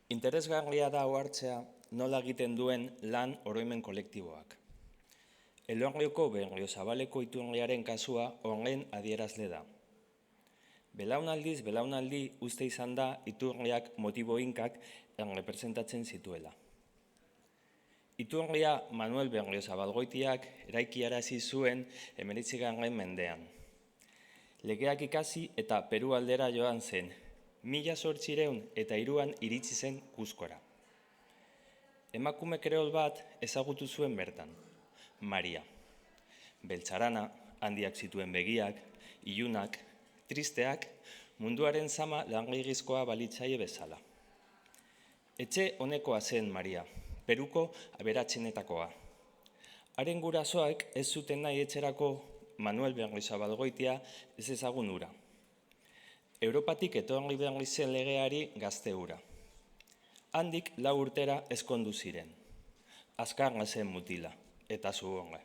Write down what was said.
Interesgarria da ohartzea nola egiten duen lan oroimen kolektiboak. Elorrioko Berriozabaleko iturriaren kasua honen adierazle da. Belaunaldiz belaunaldi uste izan da iturriak motiboinkak errepresentatzen zituela. Iturria Manuel Berriozabalgoitiak eraikiarazi zuen 19. mendean. Legeak ikasi eta Peru aldera joan zen, 1803 iritsi zen Cuzcora. Emakume kreol bat ezagutu zuen bertan, Maria. Beltzarana, handiak zituen begiak, ilunak, tristeak, munduaren zama langilizkoa balitzaie bezala. Etxe honekoa zen Maria, Peruko aberatsenetakoa. Haren gurasoak ez zuten nahi etxerako Manuel Berriozabalgoitia ez ezagun hura. Europatik etorri berri zen legeari gazte hura. Handik 4 urtera ezkondu ziren. Azkarra zen mutila, eta zuhonga.